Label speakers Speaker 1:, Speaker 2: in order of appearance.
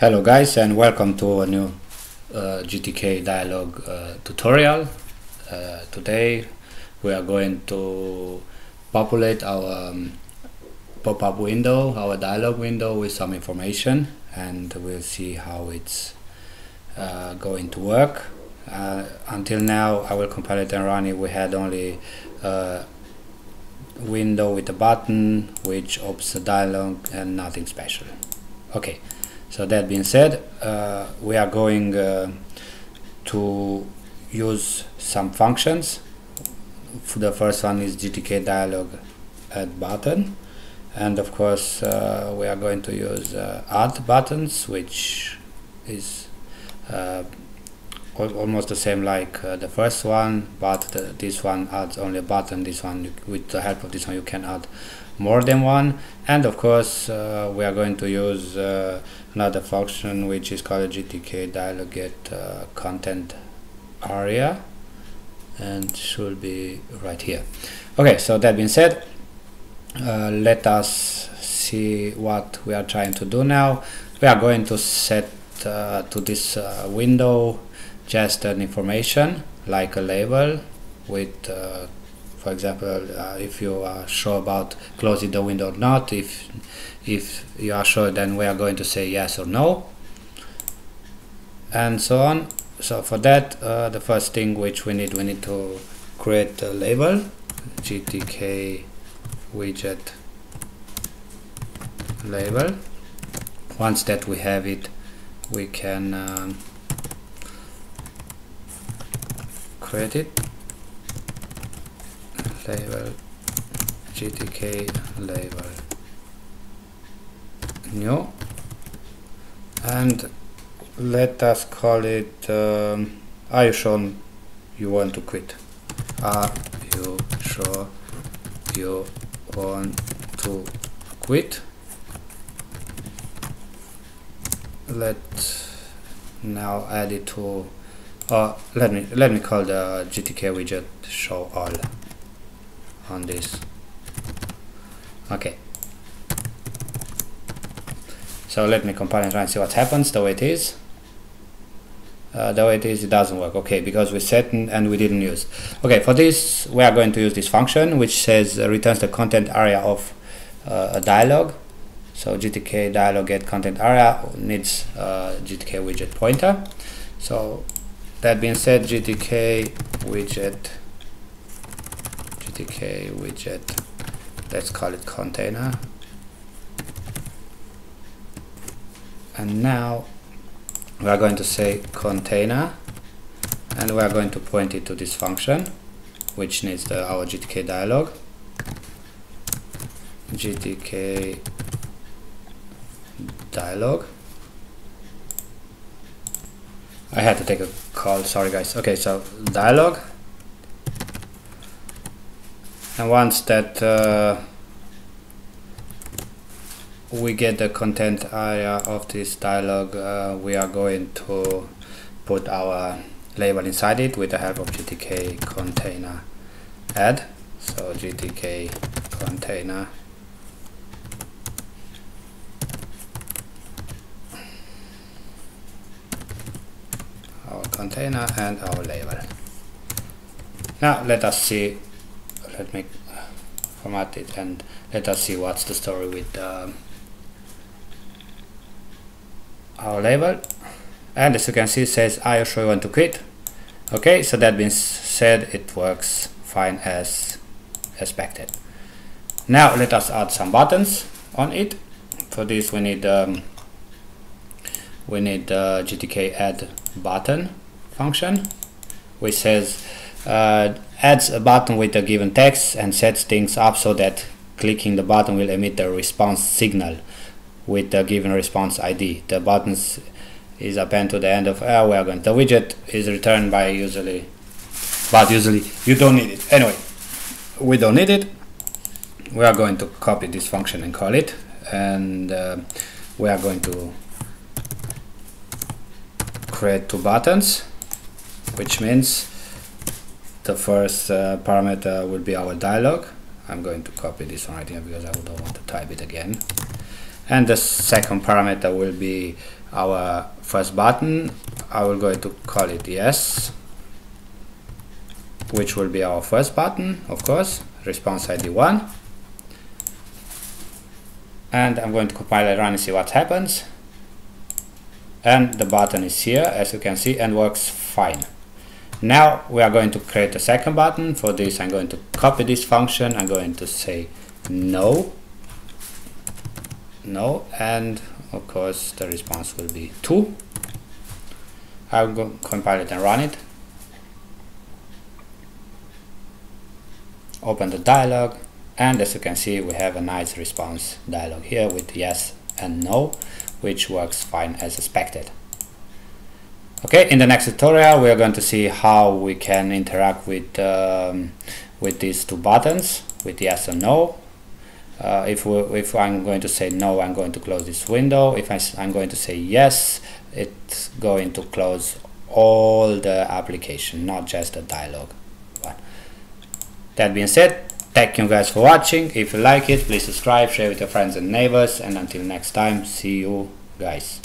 Speaker 1: Hello guys, and welcome to a new GTK dialog tutorial. Today we are going to populate our pop-up window, our dialog window, with some information, and we'll see how it's going to work. Until now, I will compile it and run it. We had only a window with a button which opens the dialog and nothing special. Okay. So that being said, we are going to use some functions. The first one is GTKDialog add button, and of course we are going to use add buttons, which is almost the same like the first one, but this one adds only a button. This one, with the help of this one, you can add more than one. And of course we are going to use another function which is called GTKDialog get content area, and should be right here. Okay, so that being said, let us see what we are trying to do now. We are going to set to this window just an information like a label with for example, if you are sure about closing the window or not. If you are sure, then we are going to say yes or no, and so on. So for that, the first thing which we need to create a label, GTK widget label. Once that we have it, we can create it. Label GTK label new, and let us call it are you sure you want to quit? Are you sure you want to quit? Let's now add it to let me call the GTK widget show all on this. Okay, so let me compile and try and see what happens. The way it is, it doesn't work. Okay, because we set and we didn't use. Okay, for this we are going to use this function which says returns the content area of a dialog. So GTKDialog get content area needs GTK widget pointer. So that being said, GTK widget, let's call it container, and now we are going to say container, and we are going to point it to this function which needs our GTK dialog. GTK dialog. I had to take a call, sorry guys. Okay, so dialog, and once that we get the content area of this dialog, we are going to put our label inside it with the help of GTK container add. So GTK container our container and our label. Now let us see, let me format it and let us see what's the story with our label. And as you can see, it says are you sure you want to quit? Okay, so that being said, it works fine as expected. Now let us add some buttons on it. For this we need GTK add button function, which says adds a button with a given text and sets things up so that clicking the button will emit the response signal with the given response ID. The buttons is append to the end of we are going. The widget is returned by usually, but usually you don't need it. Anyway, we don't need it. We are going to copy this function and call it, and we are going to create two buttons, which means the first parameter will be our dialog. I'm going to copy this one right here because I don't want to type it again. And the second parameter will be our first button. I will go to call it yes, which will be our first button, of course, response ID 1. And I'm going to compile and run and see what happens. And the button is here, as you can see, and works fine. Now we are going to create a second button. For this, I'm going to copy this function. I'm going to say no, and of course the response will be 2. I'll go compile it and run it. Open the dialog, and as you can see, we have a nice response dialog here with yes and no, which works fine as expected. Okay, in the next tutorial we are going to see how we can interact with these two buttons, with yes and no. If I'm going to say no, I'm going to close this window. If I'm going to say yes, it's going to close all the application, not just the dialog one. That being said, thank you guys for watching. If you like it, please subscribe, share with your friends and neighbors, and until next time, see you guys.